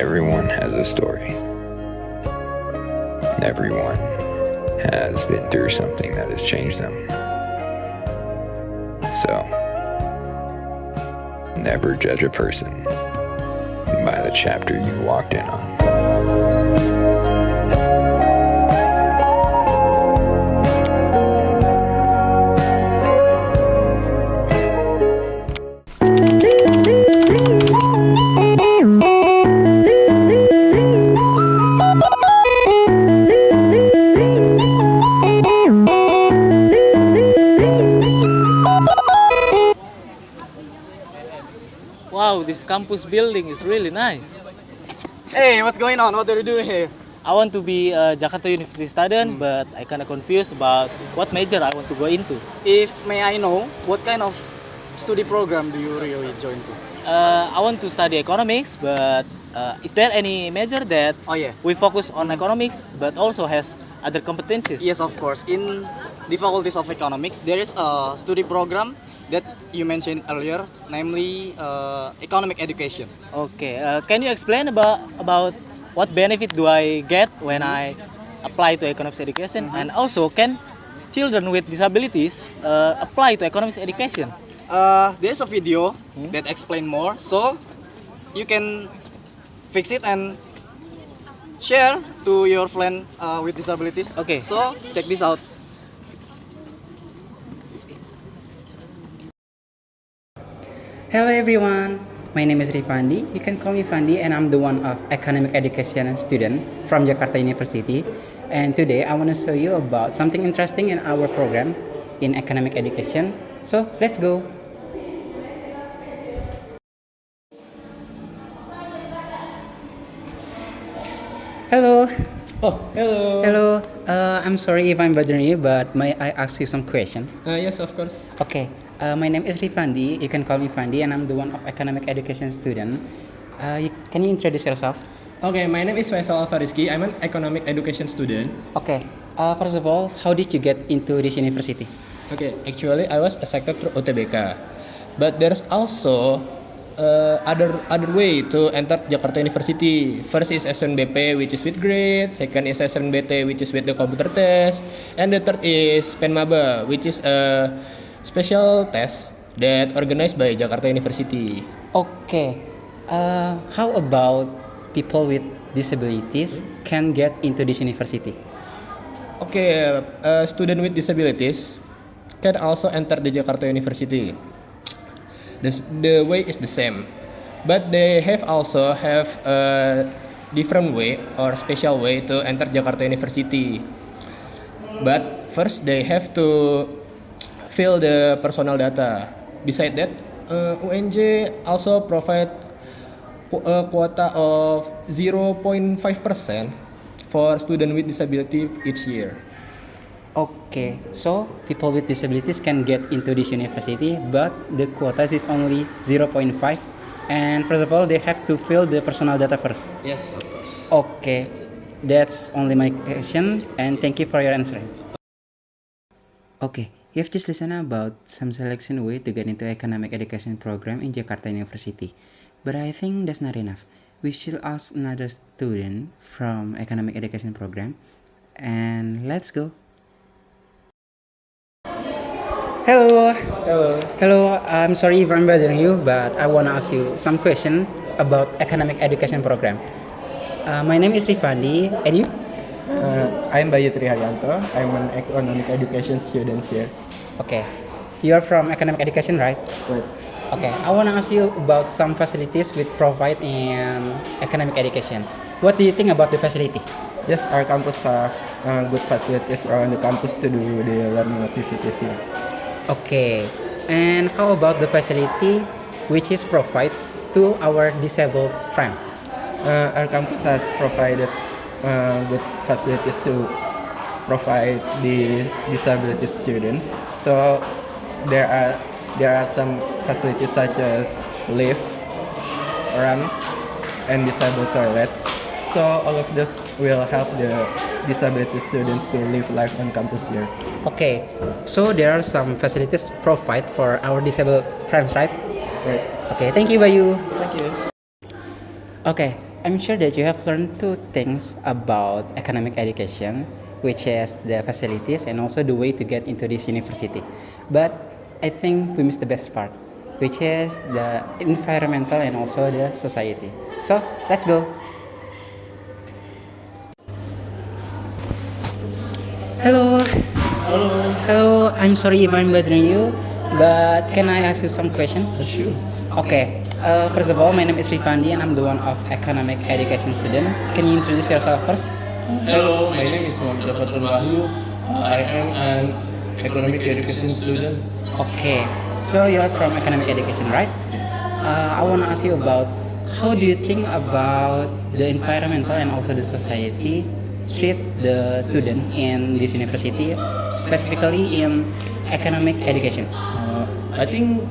Everyone has a story. Everyone has been through something that has changed them. So, never judge a person by the chapter you walked in on. Wow, this campus building is really nice. Hey, what's going on? What are you doing here? I want to be a Jakarta University student, but I kind of confused about what major I want to go into. If may I know, what kind of study program do you really join to? I want to study economics, but is there any major that Oh yeah. we focus on economics, but also has other competencies? Yes, of course. In the faculties of economics, there is a study program that you mentioned earlier, namely economic education. Okay. Can you explain about what benefit do I get when I apply to economics education, and also can children with disabilities apply to economics education? There's a video that explain more, so you can fix it and share to your friend with disabilities. Okay. So check this out. Hello everyone, my name is Rifandi. You can call me Fandi, and I'm the one of economic education student from Jakarta University. And today I want to show you about something interesting in our program in economic education. So let's go. Hello. Oh, hello. Hello. I'm sorry if I'm bothering you, but may I ask you some question? Yes, of course. Okay. My name is Rifandi. You can call me Fandi, and I'm the one of economic education student. Can you introduce yourself? Okay, my name is Faisal Alfariski. I'm an economic education student. Okay. First of all, how did you get into this university? Okay, actually I was accepted through UTBK, but there's also other way to enter Jakarta University. First is SNBP, which is with grade. Second is SNBT, which is with the computer test, and the third is PENMABA, which is a special test that organized by Jakarta University. Okay. How about people with disabilities can get into this university? Okay, a student with disabilities can also enter the Jakarta University. The way is the same, but they also have a different way or special way to enter Jakarta University. But first they have to fill the personal data. Besides that, UNJ also provide a quota of 0.5% for student with disability each year. Okay, so people with disabilities can get into this university, but the quota is only 0.5. And first of all, they have to fill the personal data first. Yes, of course. Okay, that's only my question, and thank you for your answering. Okay, you have just listened about some selection way to get into economic education program in Jakarta University. But I think that's not enough. We should ask another student from economic education program, and let's go. Hello. Hello. I'm sorry if I'm bothering you, but I want to ask you some question about economic education program. My name is Rifandi, and you? I'm Bayu Triharyanto. I'm an economic education student here. Okay. You are from economic education, right? Right. Okay. I want to ask you about some facilities we provide in economic education. What do you think about the facility? Yes, our campus have good facilities around the campus to do the learning activities here. Okay. And how about the facility which is provided to our disabled friend? Our campus has provided good facilities to provide the disability students. So there are some facilities such as lift, ramps, and disabled toilets. So all of this will help the disability students to live life on campus here. Okay, so there are some facilities provided for our disabled friends, right? Right. Okay, thank you, Bayu. Thank you. Okay, I'm sure that you have learned two things about academic education, which is the facilities and also the way to get into this university. But I think we missed the best part, which is the environmental and also the society. So let's go. Hello. Hello. I'm sorry if I'm bothering you, but can I ask you some question? Sure. Okay. First of all, my name is Rifandi and I'm the one of economic education student. Can you introduce yourself first? Hello, my name is Muhammad Fatul Wahyu. I am an economic education student. Okay. So you're from economic education, right? I want to ask you about how do you think about the environmental and also the society treat the student in this university, specifically in economic education? I think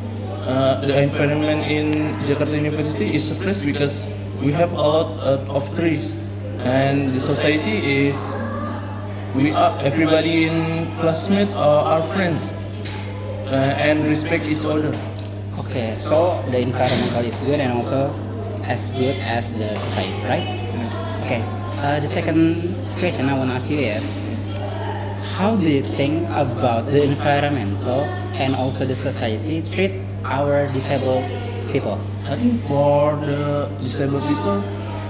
the environment in Jakarta University is fresh because we have a lot of trees, and the society is we are everybody in classmates are our friends and respect each other. Okay, so the environmental is good and also as good as the society, right? Okay. The second question I want to ask you is, how do you think about the environmental and also the society treat our disabled people? I think for the disabled people,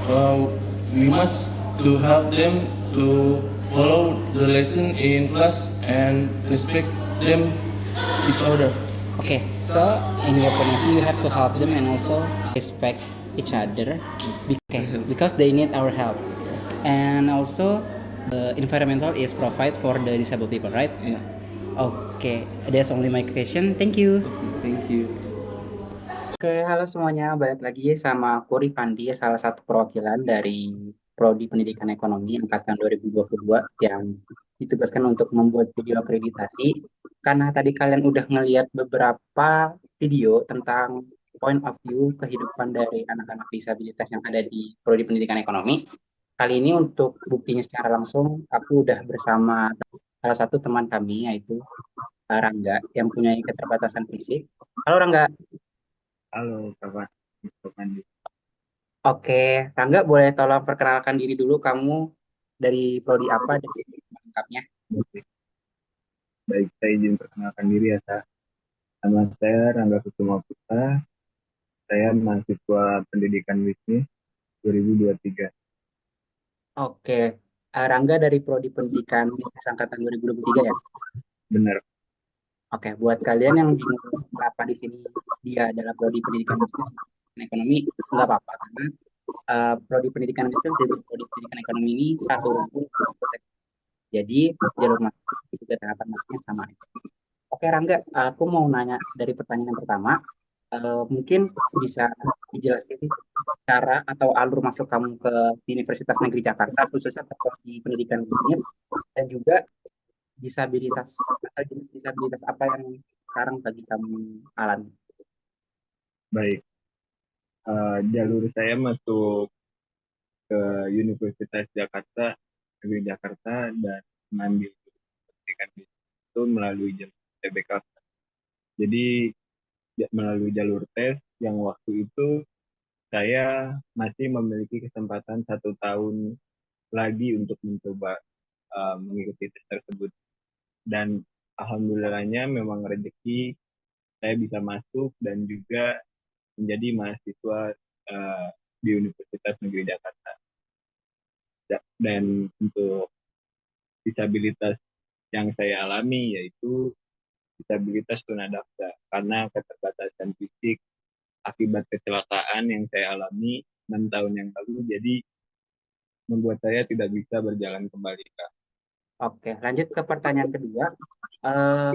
uh, we must to help them to follow the lesson in class and respect them each other. Okay, so in your point of view, you have to help them and also respect each other because they need our help. And also, the environmental is provide for the disabled people, right? Yeah. Okay, that's only my question. Thank you. Thank you. Oke, halo semuanya. Balik lagi sama aku Rifandi, salah satu perwakilan dari Prodi Pendidikan Ekonomi angkatan 2022 yang ditugaskan untuk membuat video akreditasi. Karena tadi kalian udah ngelihat beberapa video tentang point of view kehidupan dari anak-anak disabilitas yang ada di Prodi Pendidikan Ekonomi. Kali ini untuk buktinya secara langsung, aku udah bersama salah satu teman kami, yaitu Rangga, yang punya keterbatasan fisik. Halo Rangga. Halo, Bapak. Oke, Rangga boleh tolong perkenalkan diri dulu, kamu dari prodi apa dan lengkapnya? Baik, saya izin perkenalkan diri ya, Kak. Nama saya Rangga Kusuma Putra. Saya mahasiswa pendidikan bisnis 2023. Oke, Rangga dari prodi pendidikan bisnis angkatan 2023 ya? Benar. Oke, buat kalian yang bingung kenapa di sini dia adalah prodi pendidikan bisnis dan ekonomi, nggak apa-apa karena prodi pendidikan bisnis dan prodi pendidikan ekonomi ini satu rumpun. Jadi jalur masuk juga tahapan masuknya sama. Oke Rangga, aku mau nanya dari pertanyaan yang pertama, mungkin bisa dijelasin cara atau alur masuk kamu ke Universitas Negeri Jakarta, khususnya di pendidikan bisnis, dan juga disabilitas atau jenis disabilitas apa yang sekarang bagi kamu alami? Baik. Jalur saya masuk ke Universitas Jakarta, Negeri Jakarta, dan mengambil pendidikan bisnis itu melalui jalur TBK. Jadi melalui jalur tes yang waktu itu saya masih memiliki kesempatan 1 tahun lagi untuk mencoba mengikuti tes tersebut. Dan alhamdulillahnya memang rezeki saya bisa masuk dan juga menjadi mahasiswa di Universitas Negeri Jakarta. Dan untuk disabilitas yang saya alami yaitu disabilitas tunadaksa karena keterbatasan fisik akibat kecelakaan yang saya alami 6 tahun yang lalu, jadi membuat saya tidak bisa berjalan kembali, Kak. Oke, lanjut ke pertanyaan kedua.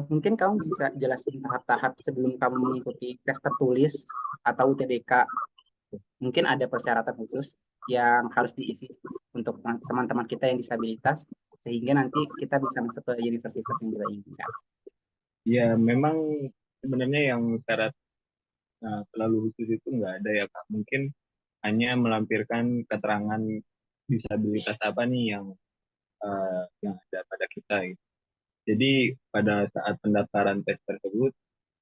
Mungkin kamu bisa jelasin tahap-tahap sebelum kamu mengikuti tes tertulis atau UTBK. Mungkin ada persyaratan khusus yang harus diisi untuk teman-teman kita yang disabilitas, sehingga nanti kita bisa masuk ke universitas yang kita inginkan. Ya, memang sebenarnya yang syarat terlalu khusus itu nggak ada ya, Kak. Mungkin hanya melampirkan keterangan disabilitas apa nih yang ada pada kita. Gitu. Jadi pada saat pendaftaran tes tersebut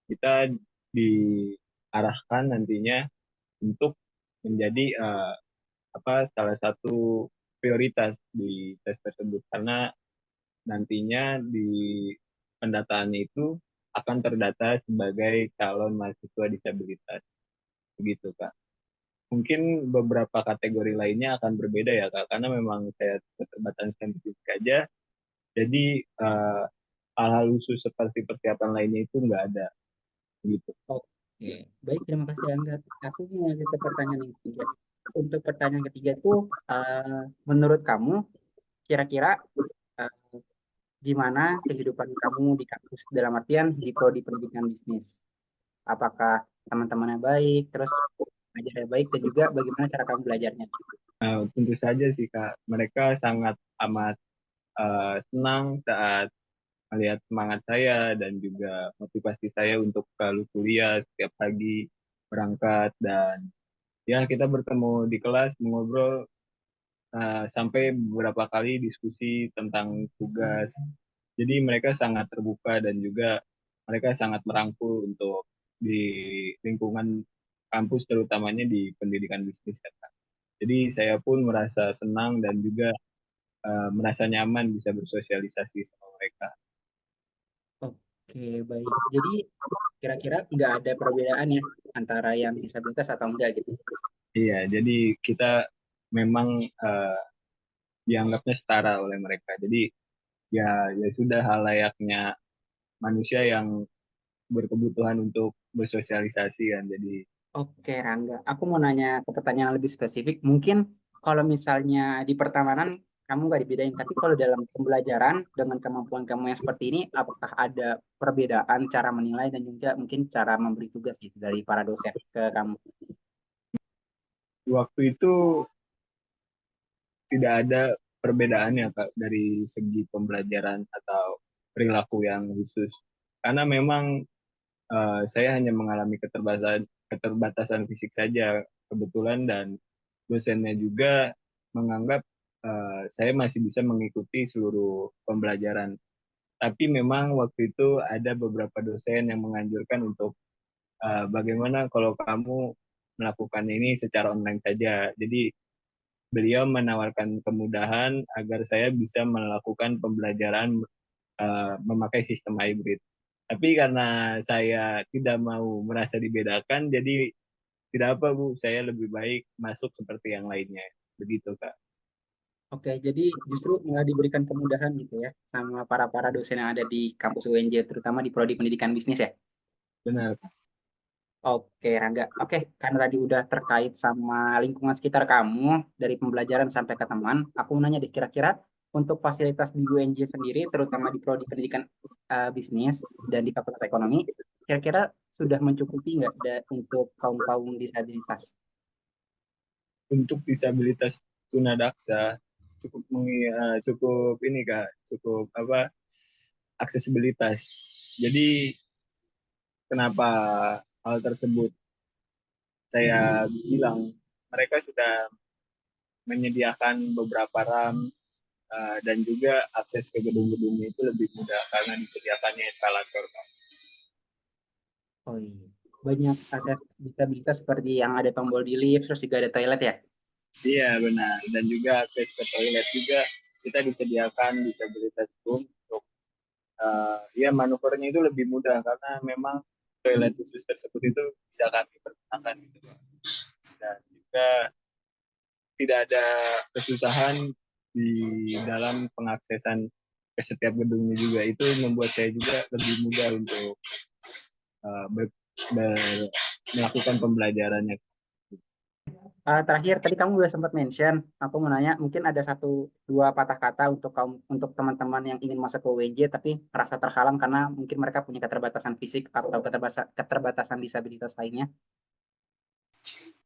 kita diarahkan nantinya untuk menjadi salah satu prioritas di tes tersebut, karena nantinya di pendataannya itu akan terdata sebagai calon mahasiswa disabilitas. Begitu, Kak. Mungkin beberapa kategori lainnya akan berbeda ya, Kak, karena memang saya keterbatasan fisik aja, jadi hal-hal khusus seperti persiapan lainnya itu nggak ada, gitu. Oke, baik, terima kasih Angga. Aku mau lanjut ke pertanyaan yang ketiga. Untuk pertanyaan ketiga tuh, menurut kamu kira-kira eh, gimana kehidupan kamu di kampus dalam artian di prodi pendidikan bisnis? Apakah teman-temannya baik, terus ajarnya baik, dan juga bagaimana cara kamu belajarnya? Tentu saja sih, Kak, mereka sangat amat senang saat melihat semangat saya dan juga motivasi saya untuk selalu kuliah setiap pagi berangkat, dan ya kita bertemu di kelas mengobrol sampai beberapa kali diskusi tentang tugas. Jadi mereka sangat terbuka dan juga mereka sangat merangkul untuk di lingkungan kampus, terutamanya di pendidikan bisnis, ya, Kak. Jadi saya pun merasa senang dan juga merasa nyaman bisa bersosialisasi sama mereka. Oke, baik. Jadi kira-kira nggak ada perbedaan ya antara yang disabilitas atau enggak gitu. Iya, jadi kita memang dianggapnya setara oleh mereka. Jadi ya ya sudah, hal layaknya manusia yang berkebutuhan untuk bersosialisasi kan. Jadi Oke, Rangga. Aku mau nanya ke pertanyaan lebih spesifik. Mungkin kalau misalnya di pertemanan kamu nggak dibedain, tapi kalau dalam pembelajaran dengan kemampuan kamu yang seperti ini, apakah ada perbedaan cara menilai dan juga mungkin cara memberi tugas gitu dari para dosen ke kamu? waktu itu tidak ada perbedaannya, Kak, dari segi pembelajaran atau perilaku yang khusus. Karena memang saya hanya mengalami keterbatasan fisik saja kebetulan, dan dosennya juga menganggap saya masih bisa mengikuti seluruh pembelajaran. Tapi memang waktu itu ada beberapa dosen yang menganjurkan untuk bagaimana kalau kamu melakukan ini secara online saja. Jadi beliau menawarkan kemudahan agar saya bisa melakukan pembelajaran memakai sistem hybrid. Tapi karena saya tidak mau merasa dibedakan, jadi tidak apa, Bu, saya lebih baik masuk seperti yang lainnya. Begitu, Kak. Oke, jadi justru malah diberikan kemudahan gitu ya sama para dosen yang ada di kampus UNJ, terutama di prodi pendidikan bisnis ya. Benar. Oke, Rangga. Oke, karena tadi udah terkait sama lingkungan sekitar kamu, dari pembelajaran sampai ke teman, aku mau nanya deh, kira-kira untuk fasilitas di UNJ sendiri, terutama di prodi pendidikan bisnis dan di fakultas ekonomi, kira-kira sudah mencukupi nggak untuk kaum-kaum disabilitas? Untuk disabilitas tunadaksa cukup ini, Kak, cukup apa, aksesibilitas. Jadi kenapa hal tersebut saya bilang, mereka sudah menyediakan beberapa RAM, dan juga akses ke gedung-gedungnya itu lebih mudah karena disediakannya eskalator, Kak. Oh iya, banyak akses disabilitas seperti yang ada tombol di lift, terus juga ada toilet ya? Iya, benar, dan juga akses ke toilet juga kita disediakan disabilitas room untuk ya manuvernya itu lebih mudah karena memang toilet khusus tersebut itu bisa kami pergunakan gitu, Pak. Dan juga tidak ada kesusahan di dalam pengaksesan ke setiap gedungnya juga. Itu membuat saya juga lebih mudah untuk uh, ber, ber- melakukan pembelajarannya. Terakhir, tadi kamu udah sempat mention, aku mau nanya, mungkin ada satu dua patah kata untuk untuk teman-teman yang ingin masuk ke UNJ tapi merasa terhalang karena mungkin mereka punya keterbatasan fisik atau keterbatasan disabilitas lainnya.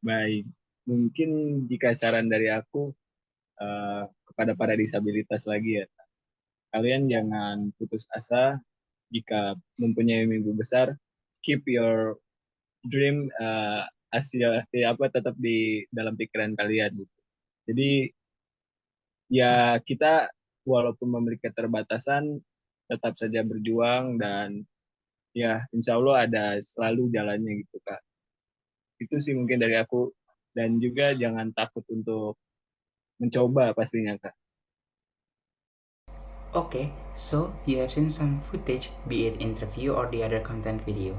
Baik, mungkin jika saran dari aku kepada para disabilitas lagi ya, kalian jangan putus asa jika mempunyai mimpi besar. Keep your dream tetap di dalam pikiran kalian gitu. Jadi ya kita walaupun memiliki keterbatasan tetap saja berjuang, dan ya insya Allah ada selalu jalannya gitu, Kak. Itu sih mungkin dari aku. dan juga jangan takut untuk mencoba pastinya Kak. Okay, so you have seen some footage, be it interview or the other content video.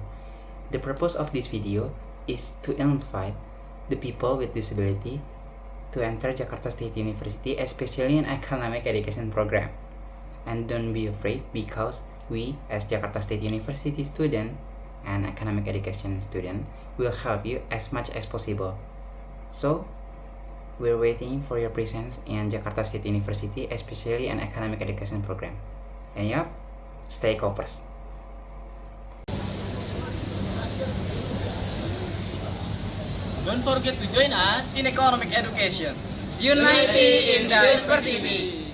The purpose of this video is to invite the people with disability to enter Jakarta State University, especially in academic education program. And don't be afraid, because we as Jakarta State University student and academic education student will help you as much as possible. So we're waiting for your presence in Jakarta State University, especially an academic education program. And yup, stay Kopers. Don't forget to join us In economic education. United in diversity.